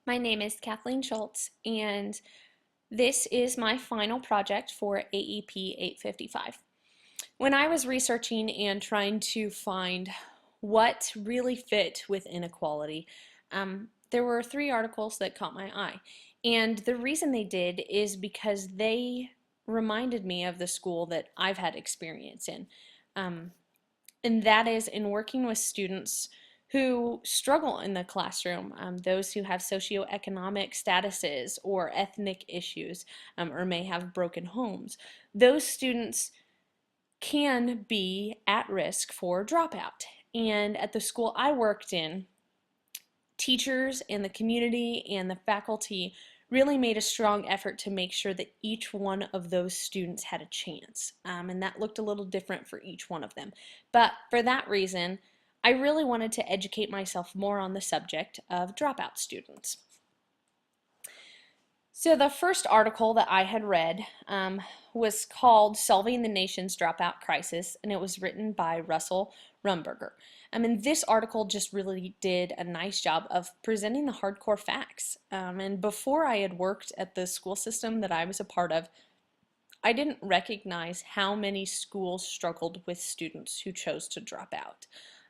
My name is Kathleen Schultz, and this is my final project for AEP 855. When I was researching and trying to find what really fit with inequality, there were three articles that caught my eye. And the reason they did is because they reminded me of the school that I've had experience in. Um, and that is in working with students who struggle in the classroom, those who have socioeconomic statuses or ethnic issues, or may have broken homes. Those students can be at risk for dropout. And at the school I worked in, teachers and the community and the faculty really made a strong effort to make sure that each one of those students had a chance. And that looked a little different for each one of them. But for that reason, I really wanted to educate myself more on the subject of dropout students. So the first article that I had read was called Solving the Nation's Dropout Crisis, and it was written by Russell Rumberger. And this article just really did a nice job of presenting the hardcore facts. And before I had worked at the school system that I was a part of, I didn't recognize how many schools struggled with students who chose to drop out.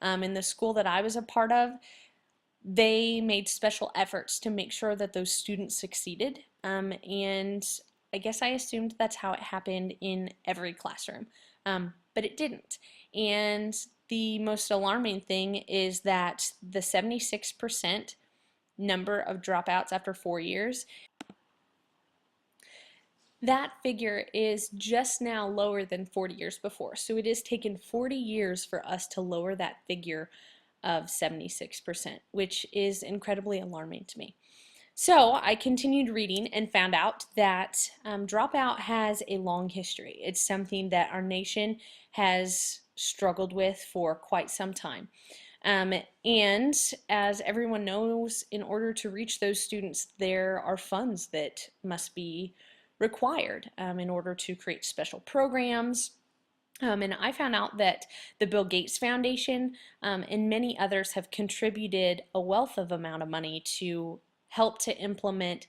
In the school that I was a part of, they made special efforts to make sure that those students succeeded. And I guess I assumed that's how it happened in every classroom, but it didn't. And the most alarming thing is that the 76% number of dropouts after 4 years, that figure is just now lower than 40 years before. So it has taken 40 years for us to lower that figure of 76%, which is incredibly alarming to me. So I continued reading and found out that dropout has a long history. It's something that our nation has struggled with for quite some time. And as everyone knows, in order to reach those students, there are funds that must be required in order to create special programs. And I found out that the Bill Gates Foundation and many others have contributed a wealth of amount of money to help to implement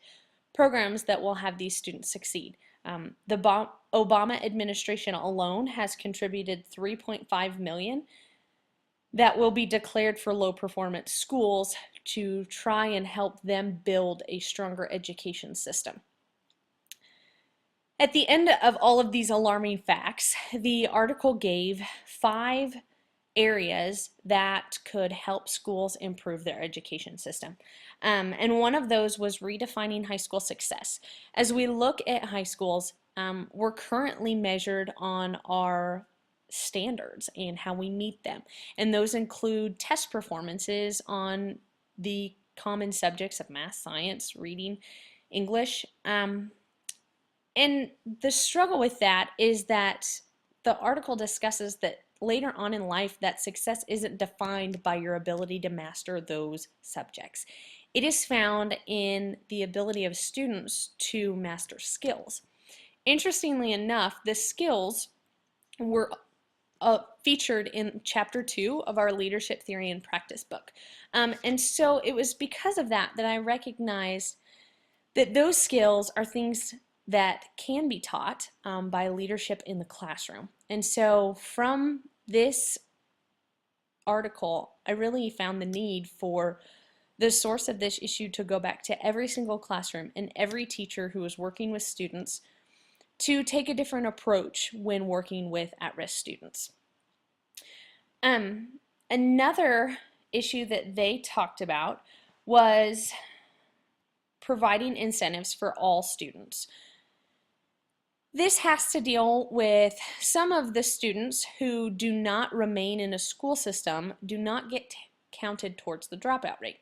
programs that will have these students succeed. The Obama administration alone has contributed $3.5 million that will be declared for low performance schools to try and help them build a stronger education system. At the end of all of these alarming facts, the article gave 5 areas that could help schools improve their education system. And one of those was redefining high school success. As we look at high schools, we're currently measured on our standards and how we meet them. And those include test performances on the common subjects of math, science, reading, English. And the struggle with that is that the article discusses that later on in life that success isn't defined by your ability to master those subjects. It is found in the ability of students to master skills. Interestingly enough, the skills were featured in chapter 2 of our leadership theory and practice book. And so it was because of that that I recognized that those skills are things that can be taught by leadership in the classroom. And so from this article, I really found the need for the source of this issue to go back to every single classroom and every teacher who is working with students to take a different approach when working with at-risk students. Another issue that they talked about was providing incentives for all students. This has to deal with some of the students who do not remain in a school system, do not get counted towards the dropout rate.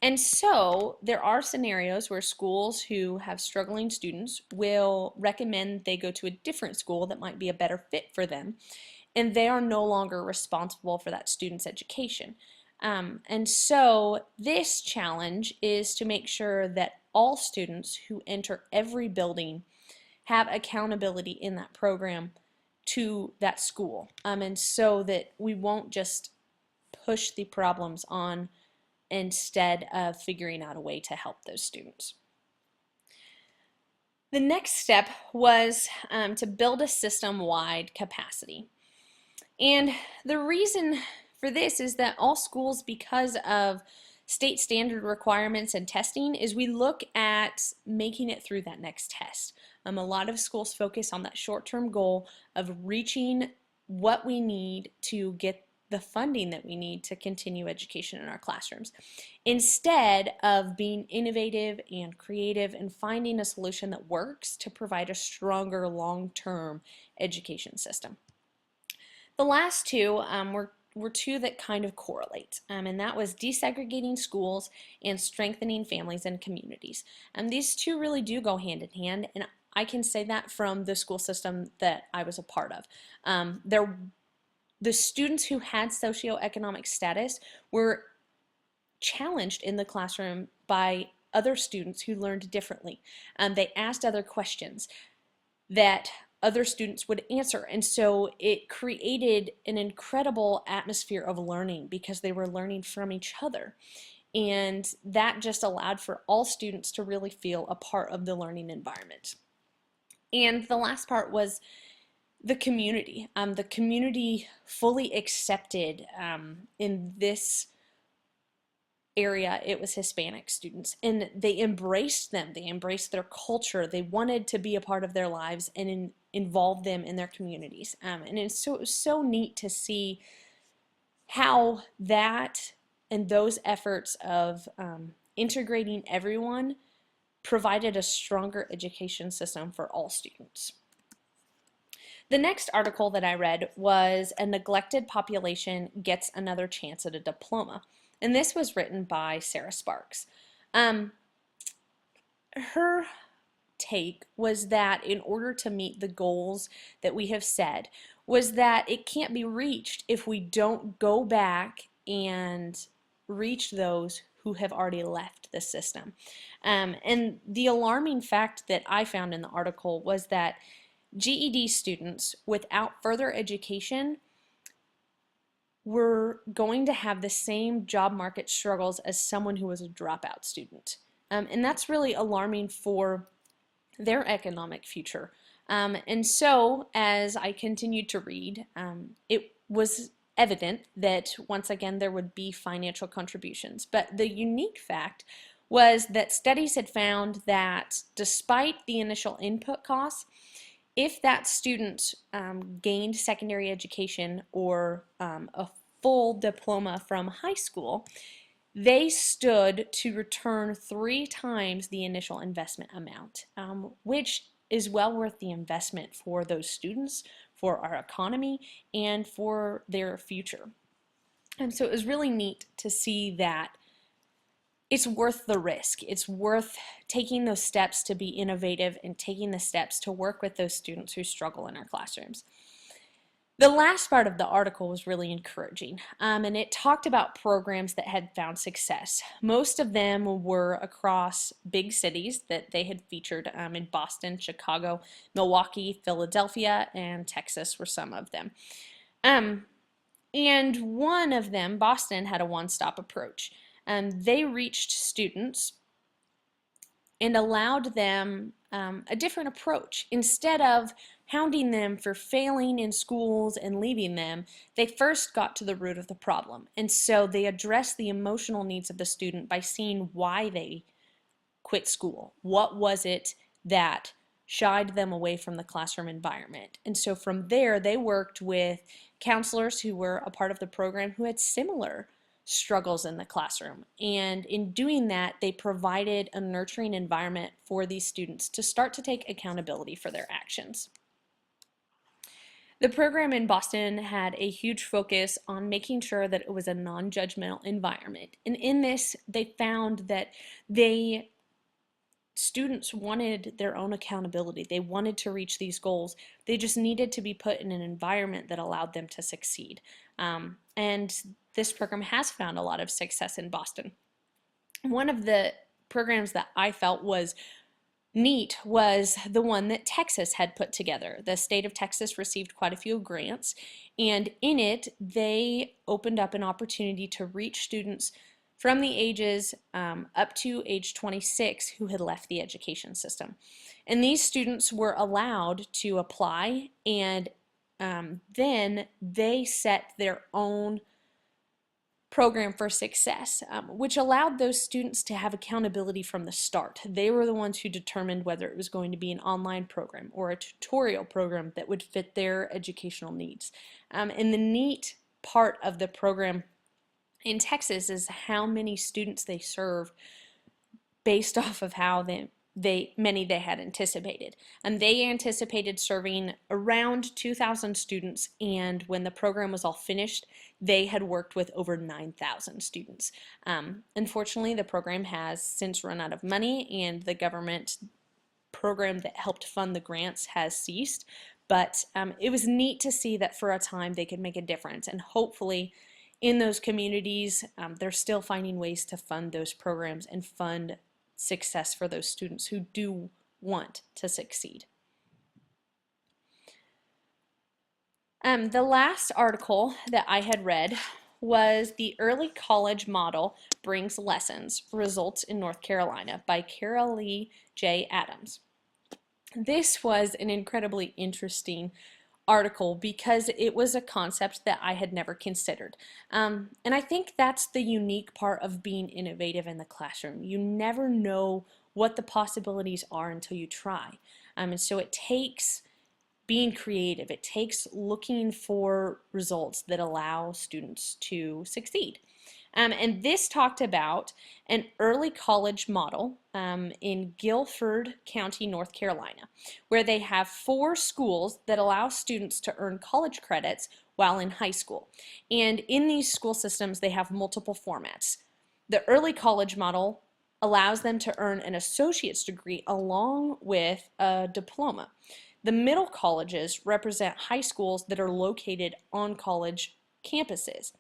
And so there are scenarios where schools who have struggling students will recommend they go to a different school that might be a better fit for them, and they are no longer responsible for that student's education. And so this challenge is to make sure that all students who enter every building have accountability in that program to that school. And so that we won't just push the problems on instead of figuring out a way to help those students. The next step was to build a system-wide capacity. And the reason for this is that all schools, because of state standard requirements and testing, is we look at making it through that next test. A lot of schools focus on that short-term goal of reaching what we need to get the funding that we need to continue education in our classrooms, instead of being innovative and creative and finding a solution that works to provide a stronger long-term education system. The last two were two that kind of correlate, and that was desegregating schools and strengthening families and communities. These two really do go hand in hand, and I can say that from the school system that I was a part of. The students who had socioeconomic status were challenged in the classroom by other students who learned differently. They asked other questions that other students would answer, and so it created an incredible atmosphere of learning because they were learning from each other, and that just allowed for all students to really feel a part of the learning environment. And the last part was the community. The community fully accepted in this area, it was Hispanic students, and they embraced them. They embraced their culture. They wanted to be a part of their lives and involve them in their communities. And it was so neat to see how that and those efforts of integrating everyone provided a stronger education system for all students. The next article that I read was "A Neglected Population Gets Another Chance at a Diploma." And this was written by Sarah Sparks. Her take was that in order to meet the goals that we have set, was that it can't be reached if we don't go back and reach those who have already left the system. And the alarming fact that I found in the article was that GED students without further education were going to have the same job market struggles as someone who was a dropout student. And that's really alarming for their economic future. And so as I continued to read, it was evident that once again there would be financial contributions. But the unique fact was that studies had found that despite the initial input costs, if that student gained secondary education or a full diploma from high school, they stood to return 3 times the initial investment amount, which is well worth the investment for those students, for our economy, and for their future. And so it was really neat to see that it's worth the risk. It's worth taking those steps to be innovative and taking the steps to work with those students who struggle in our classrooms. The last part of the article was really encouraging, and it talked about programs that had found success. Most of them were across big cities that they had featured in Boston, Chicago, Milwaukee, Philadelphia, and Texas were some of them. And one of them, Boston, had a one-stop approach. They reached students and allowed them a different approach. Instead of hounding them for failing in schools and leaving them, they first got to the root of the problem. And so they addressed the emotional needs of the student by seeing why they quit school. What was it that shied them away from the classroom environment? And so from there, they worked with counselors who were a part of the program who had similar struggles in the classroom. And in doing that, they provided a nurturing environment for these students to start to take accountability for their actions. The program in Boston had a huge focus on making sure that it was a non-judgmental environment. And in this, they found that students wanted their own accountability. They wanted to reach these goals. They just needed to be put in an environment that allowed them to succeed. And this program has found a lot of success in Boston. One of the programs that I felt was neat was the one that Texas had put together. The state of Texas received quite a few grants, and in it they opened up an opportunity to reach students from the ages up to age 26 who had left the education system. And these students were allowed to apply, and then they set their own program for success, which allowed those students to have accountability from the start. They were the ones who determined whether it was going to be an online program or a tutorial program that would fit their educational needs. And the neat part of the program in Texas is how many students they serve based off of how many they had anticipated. And they anticipated serving around 2,000 students, and when the program was all finished, they had worked with over 9,000 students. Unfortunately, the program has since run out of money, and the government program that helped fund the grants has ceased. But it was neat to see that for a time they could make a difference, and hopefully in those communities, they're still finding ways to fund those programs and fund success for those students who do want to succeed. The last article that I had read was The Early College Model Brings Lessons, Results in North Carolina by Carol Lee J. Adams. This was an incredibly interesting article because it was a concept that I had never considered. And I think that's the unique part of being innovative in the classroom. You never know what the possibilities are until you try. And so it takes being creative. It takes looking for results that allow students to succeed. And this talked about an early college model in Guilford County, North Carolina, where they have 4 schools that allow students to earn college credits while in high school. And in these school systems, they have multiple formats. The early college model allows them to earn an associate's degree along with a diploma. The middle colleges represent high schools that are located on college campuses.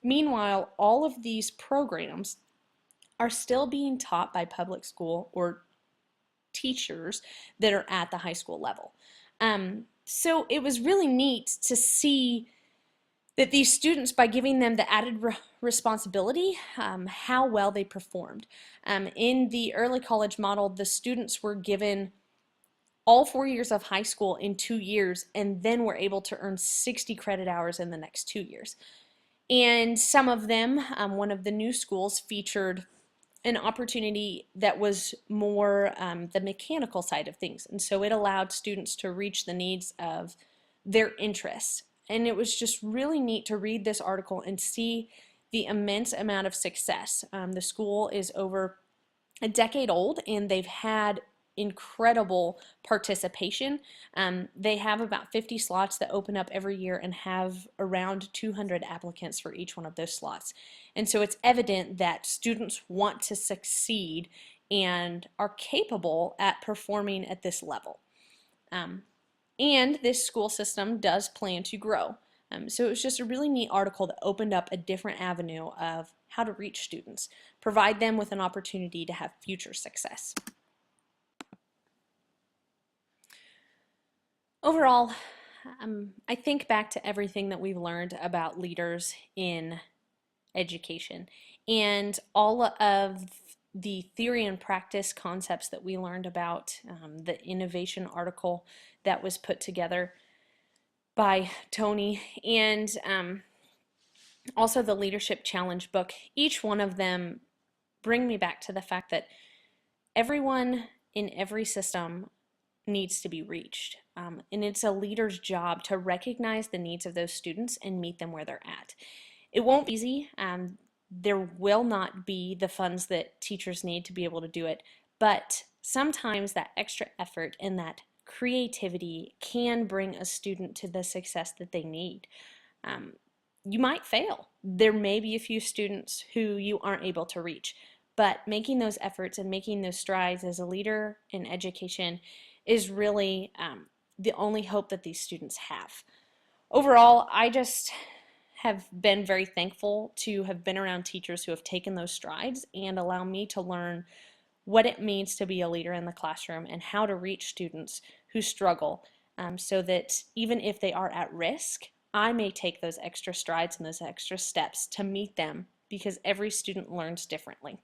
Meanwhile, all of these programs are still being taught by public school or teachers that are at the high school level. So it was really neat to see that these students, by giving them the added responsibility, how well they performed. In the early college model, the students were given all 4 years of high school in 2 years, and then were able to earn 60 credit hours in the next 2 years. And some of them, one of the new schools featured an opportunity that was more the mechanical side of things. And so it allowed students to reach the needs of their interests. And it was just really neat to read this article and see the immense amount of success. The school is over a decade old, and they've had incredible participation. They have about 50 slots that open up every year and have around 200 applicants for each one of those slots. And so it's evident that students want to succeed and are capable at performing at this level. And this school system does plan to grow. So it was just a really neat article that opened up a different avenue of how to reach students, provide them with an opportunity to have future success. Overall, I think back to everything that we've learned about leaders in education and all of the theory and practice concepts that we learned about, the innovation article that was put together by Tony, and also the Leadership Challenge book. Each one of them bring me back to the fact that everyone in every system needs to be reached. And it's a leader's job to recognize the needs of those students and meet them where they're at. It won't be easy. There will not be the funds that teachers need to be able to do it, but sometimes that extra effort and that creativity can bring a student to the success that they need. You might fail. There may be a few students who you aren't able to reach, but making those efforts and making those strides as a leader in education is really the only hope that these students have. Overall, I just have been very thankful to have been around teachers who have taken those strides and allow me to learn what it means to be a leader in the classroom and how to reach students who struggle, so that even if they are at risk, I may take those extra strides and those extra steps to meet them because every student learns differently.